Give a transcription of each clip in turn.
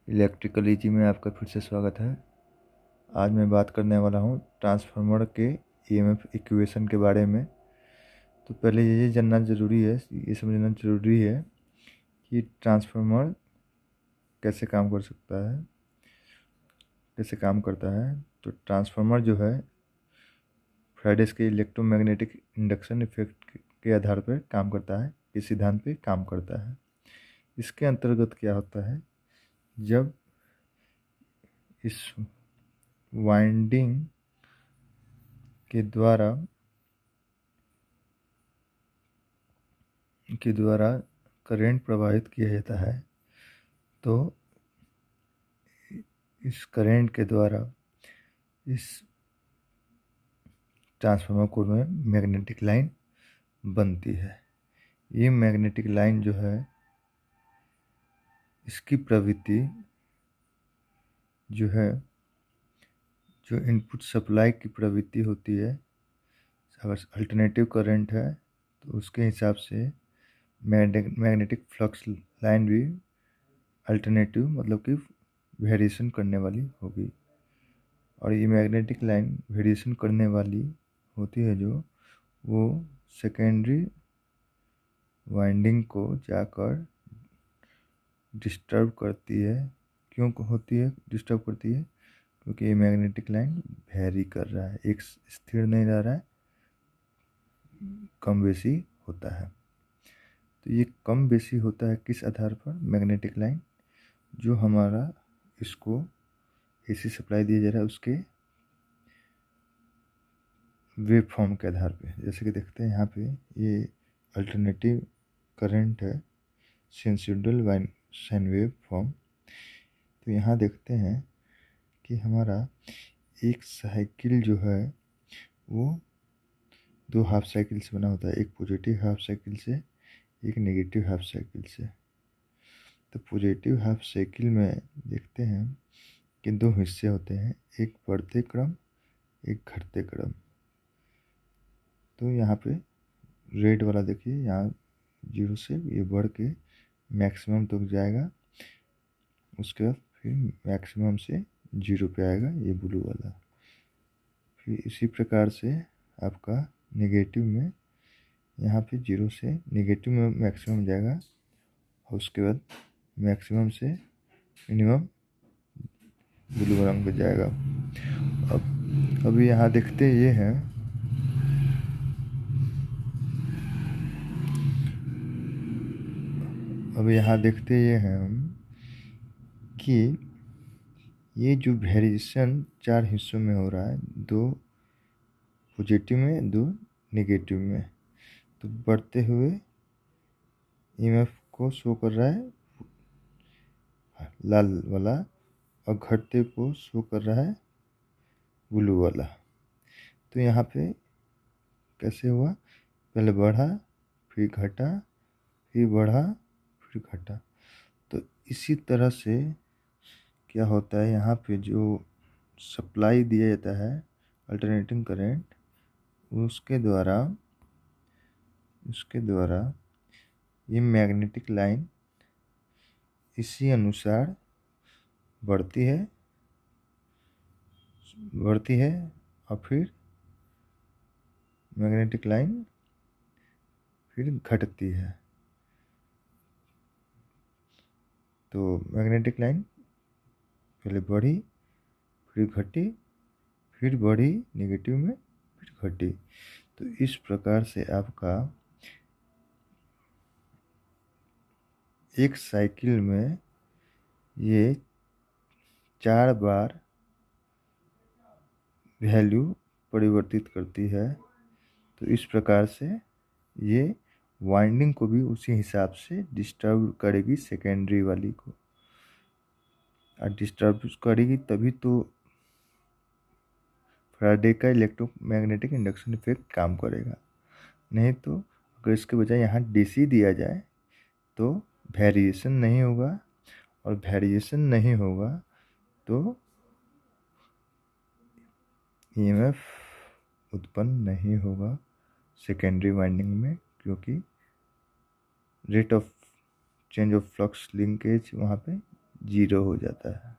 Electrical easy में आपका फिर से स्वागत है। आज मैं बात करने वाला हूँ ट्रांसफार्मर के ईएमएफ इक्वेशन के बारे में। तो पहले ये जानना ज़रूरी है, ये समझना ज़रूरी है कि ट्रांसफार्मर कैसे काम कर सकता है, कैसे काम करता है। तो ट्रांसफार्मर जो है फ्राइडेज के इलेक्ट्रोमैग्नेटिक इंडक्शन इफेक्ट के आधार पर काम करता है, इस सिद्धांत पे काम करता है। इसके अंतर्गत क्या होता है, जब इस वाइंडिंग के द्वारा करंट प्रवाहित किया जाता है, तो इस करंट के द्वारा इस ट्रांसफार्मर कोर में मैग्नेटिक लाइन बनती है। ये मैग्नेटिक लाइन जो है, इसकी प्रवृत्ति जो है, जो इनपुट सप्लाई की प्रवृत्ति होती है, अगर अल्टरनेटिव करंट है तो उसके हिसाब से मैग्नेटिक फ्लक्स लाइन भी अल्टरनेटिव मतलब कि वेरिएशन करने वाली होगी। और ये मैग्नेटिक लाइन वेरिएशन करने वाली होती है जो वो सेकेंडरी वाइंडिंग को जाकर डिस्टर्ब करती है। क्यों होती है डिस्टर्ब करती है? क्योंकि ये मैग्नेटिक लाइन वेरी कर रहा है, एक स्थिर नहीं रह रहा है, कम बेसी होता है। तो ये कम बेसी होता है किस आधार पर? मैग्नेटिक लाइन जो हमारा इसको एसी सप्लाई दिया जा रहा है उसके वेव फॉर्म के आधार पे। जैसे कि देखते हैं यहाँ पे ये अल्टरनेटिव करंट है, साइनसॉइडल साइन वेव फॉर्म। तो यहाँ देखते हैं कि हमारा एक साइकिल जो है वो दो हाफ साइकिल से बना होता है, एक पॉजिटिव हाफ साइकिल से, एक नेगेटिव हाफ साइकिल से। तो पॉजिटिव हाफ साइकिल में देखते हैं कि दो हिस्से होते हैं, एक बढ़ते क्रम, एक घटते क्रम। तो यहाँ पे रेड वाला देखिए, यहाँ 0 से ये बढ़ के मैक्सिमम तक जाएगा, उसके बाद फिर मैक्सिमम से 0 पे आएगा ये ब्लू वाला। फिर इसी प्रकार से आपका नेगेटिव में यहाँ पे 0 से नेगेटिव में मैक्सिमम जाएगा और उसके बाद मैक्सिमम से मिनिमम ब्लू रंग पे जाएगा। अभी यहाँ देखते ये हैं हम कि ये जो वेरिएशन 4 हिस्सों में हो रहा है, 2 पॉजिटिव में, 2 नेगेटिव में। तो बढ़ते हुए ईएमएफ को शो कर रहा है लाल वाला और घटते को शो कर रहा है ब्लू वाला। तो यहाँ पे कैसे हुआ? पहले बढ़ा, फिर घटा, फिर बढ़ा, फिर घटा। तो इसी तरह से क्या होता है, यहाँ पे जो सप्लाई दिया जाता है अल्टरनेटिंग करंट, उसके द्वारा ये मैग्नेटिक लाइन इसी अनुसार बढ़ती है और फिर मैग्नेटिक लाइन फिर घटती है। तो मैग्नेटिक लाइन पहले बढ़ी, फिर घटी, फिर बढ़ी नेगेटिव में, फिर घटी। तो इस प्रकार से आपका एक साइकिल में ये 4 बार वैल्यू परिवर्तित करती है। तो इस प्रकार से ये वाइंडिंग को भी उसी हिसाब से डिस्टर्ब करेगी, सेकेंडरी वाली को। और डिस्टर्ब करेगी तभी तो फैराडे का इलेक्ट्रोमैग्नेटिक इंडक्शन इफेक्ट काम करेगा। नहीं तो अगर इसके बजाय यहाँ डीसी दिया जाए तो वेरिएशन नहीं होगा, और वेरिएशन नहीं होगा तो ईएमएफ उत्पन्न नहीं होगा सेकेंडरी वाइंडिंग में, क्योंकि rate of change of flux linkage वहाँ पे जीरो हो जाता है,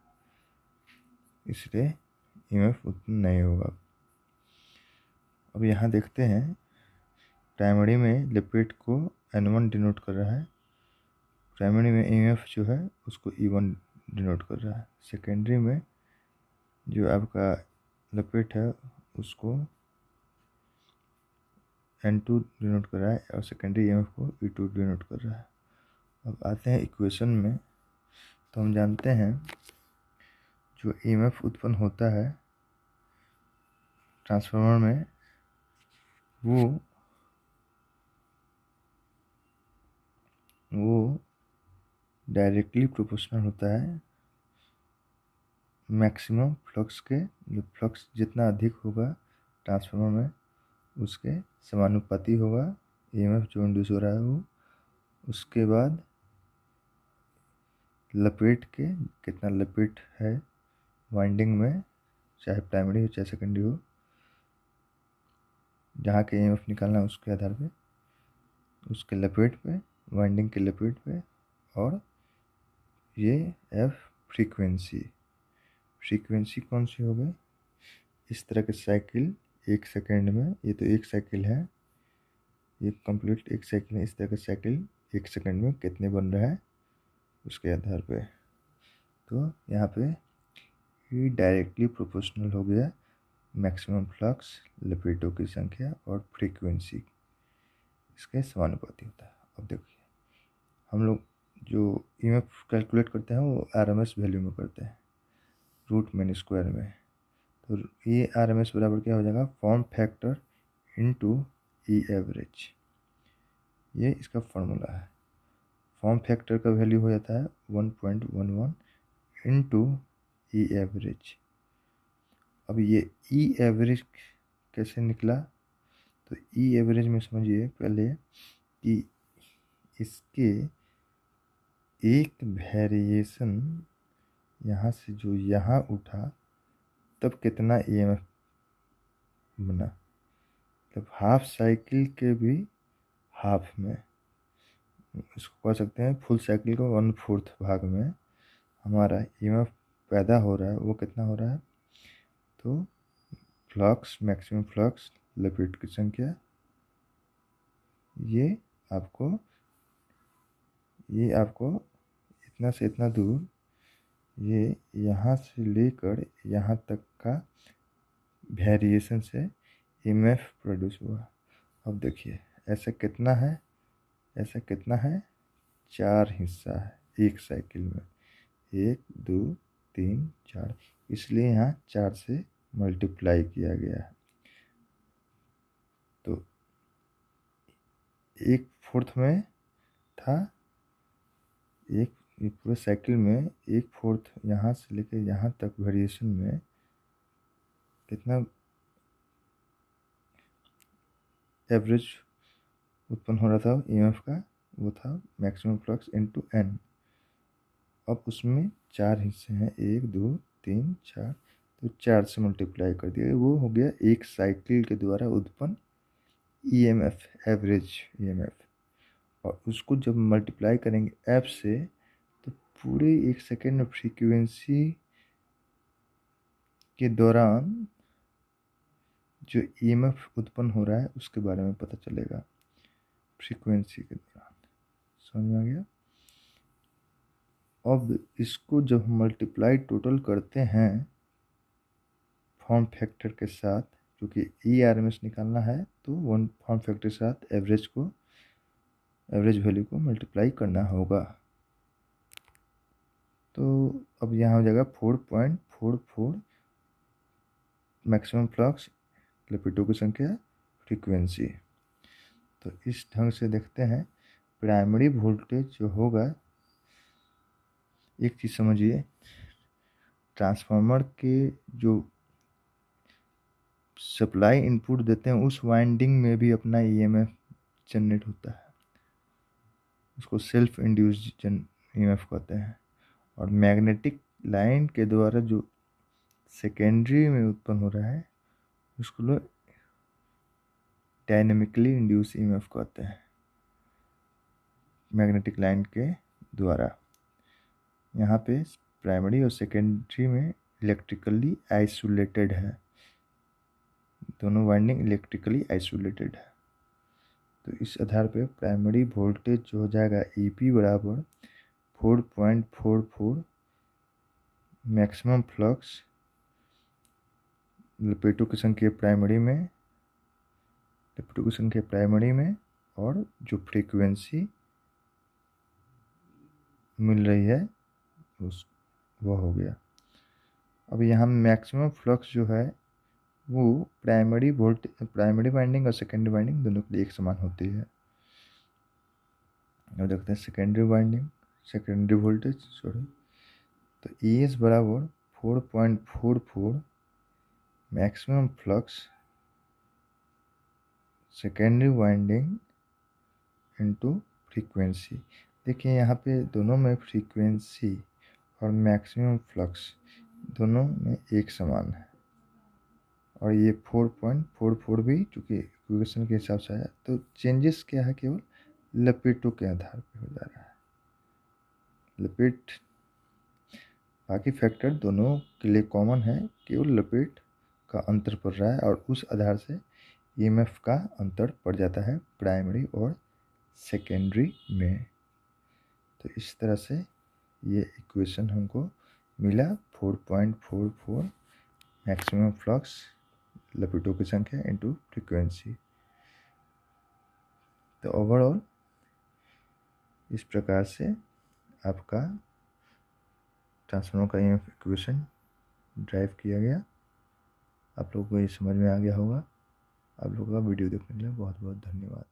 इसलिए ईएमएफ उत्पन्न नहीं होगा। अब यहाँ देखते हैं प्राइमरी में लिपिड को N1 डिनोट कर रहा है, प्राइमरी में ईएमएफ जो है उसको E1 डिनोट कर रहा है, सेकेंडरी में जो आपका लिपिड है उसको N2 डिनोट कर रहा है और सेकेंडरी ईएमएफ को E2 डिनोट कर रहा है। अब आते हैं इक्वेशन में, तो हम जानते हैं जो ईएमएफ उत्पन्न होता है ट्रांसफार्मर में वो डायरेक्टली प्रोपोर्शनल होता है मैक्सिमम फ्लक्स के। जो फ्लक्स जितना अधिक होगा ट्रांसफार्मर में उसके समानुपाती होगा ईएमएफ जो इंड्यूस हो रहा है वो। उसके बाद लपेट के कितना लपेट है वाइंडिंग में, चाहे प्राइमरी हो चाहे सेकेंडरी हो, जहाँ के ईएमएफ निकालना है उसके आधार पे, उसके लपेट पे, वाइंडिंग के लपेट पे, और ये एफ फ्रीक्वेंसी कौन सी हो गई। इस तरह के साइकिल एक सेकेंड में, ये तो एक साइकिल है, ये कंप्लीट एक साइकिल है, इस तरह के साइकिल एक सेकेंड में कितने बन रहा है उसके आधार पे। तो यहाँ पे ये डायरेक्टली प्रोपोर्शनल हो गया मैक्सिमम फ्लक्स, लपेटों की संख्या और फ्रीक्वेंसी इसके समानुपाती होता है। अब देखिए हम लोग जो ईएमएफ कैलकुलेट करते हैं वो आरएमएस वैल्यू में करते हैं, रूट मीन स्क्वायर में। तो ये आरएमएस बराबर क्या हो जाएगा, फॉर्म फैक्टर इनटू ई एवरेज, ये इसका फॉर्मूला है। फॉर्म फैक्टर का वैल्यू हो जाता है 1.11 इनटू ई एवरेज। अब ये ई एवरेज कैसे निकला, तो ई एवरेज में समझिए पहले कि इसके एक वेरिएशन यहाँ से जो यहाँ उठा तब कितना ईएमएफ बना, मतलब हाफ साइकिल के भी हाफ में, इसको कह सकते हैं फुल साइकिल को 1/4 भाग में हमारा ईएमएफ पैदा हो रहा है। वो कितना हो रहा है, तो फ्लक्स, मैक्सिमम फ्लक्स, लपेट की संख्या, ये आपको इतना से इतना दूर, ये यहाँ से लेकर यहाँ तक का वेरिएशन से ईएमएफ प्रोड्यूस हुआ। अब देखिए ऐसा कितना है, ऐसा कितना है, 4 हिस्सा है एक साइकिल में, 1 2 3 4, इसलिए यहाँ 4 से मल्टीप्लाई किया गया है। तो 1/4 में था, एक पूरे साइकिल में 1/4 यहाँ से लेकर यहाँ तक वेरिएशन में कितना एवरेज उत्पन्न हो रहा था ईएमएफ का, वो था मैक्सिमम फ्लक्स इनटू एन। अब उसमें 4 हिस्से हैं, 1 2 3 4, तो 4 से मल्टीप्लाई कर दिया, वो हो गया एक साइकिल के द्वारा उत्पन्न ईएमएफ, एवरेज ईएमएफ। और उसको जब मल्टीप्लाई करेंगे एफ से, तो पूरे एक सेकेंड में फ्रीक्वेंसी के दौरान जो ईएमएफ उत्पन्न हो रहा है उसके बारे में पता चलेगा फ्रीक्वेंसी के दौरान। समझ में आ गया। अब इसको जब हम मल्टीप्लाई टोटल करते हैं फॉर्म फैक्टर के साथ, क्योंकि ई आरएमएस निकालना है तो वन फॉर्म फैक्टर के साथ एवरेज वैल्यू को मल्टीप्लाई करना होगा। तो अब यहाँ हो जाएगा 4.44 मैक्सिमम फ्लक्स, लपेटों की संख्या, फ्रीक्वेंसी। तो इस ढंग से देखते हैं प्राइमरी वोल्टेज जो होगा, एक चीज़ समझिए, ट्रांसफार्मर के जो सप्लाई इनपुट देते हैं उस वाइंडिंग में भी अपना ईएमएफ जनरेट होता है, उसको सेल्फ इंड्यूस्ड ईएमएफ कहते हैं। और मैग्नेटिक लाइन के द्वारा जो सेकेंडरी में उत्पन्न हो रहा है उसको लोग डायनेमिकली इंड्यूस ईएमएफ कहते हैं, मैग्नेटिक लाइन के द्वारा। यहाँ पे प्राइमरी और सेकेंडरी में इलेक्ट्रिकली आइसोलेटेड है, दोनों वाइंडिंग इलेक्ट्रिकली आइसोलेटेड है। तो इस आधार पे प्राइमरी वोल्टेज जो हो जाएगा EP बराबर 4.44 मैक्सिमम फ्लक्स लपेटों की संख्या प्राइमरी में और जो फ्रीक्वेंसी मिल रही है वो हो गया। अब यहाँ मैक्सिमम फ्लक्स जो है वो प्राइमरी वाइंडिंग और सेकेंडरी वाइंडिंग दोनों के लिए एक समान होती है। अब देखते हैं सेकेंडरी वोल्टेज तो ES बराबर 4.44 maximum flux secondary winding into frequency. देखिए यहाँ पे दोनों में फ्रीक्वेंसी और मैक्सिमम फ्लक्स दोनों में एक समान है, और ये 4.44 भी चूँकि इक्वेशन के हिसाब से आया, तो चेंजेस क्या है केवल लपेटों के आधार पे हो जा रहा है। लपेट बाकी फैक्टर दोनों के लिए कॉमन है, केवल लपेट का अंतर पड़ रहा है और उस आधार से EMF का अंतर पड़ जाता है प्राइमरी और सेकेंडरी में। तो इस तरह से ये इक्वेशन हमको मिला 4.44 मैक्सिमम फ्लक्स लपेटों की संख्या इनटू फ्रीक्वेंसी। तो ओवरऑल इस प्रकार से आपका ट्रांसफार्मर का EMF इक्वेशन ड्राइव किया गया। आप लोगों को ये समझ में आ गया होगा। आप लोगों का वीडियो देखने के लिए बहुत बहुत धन्यवाद।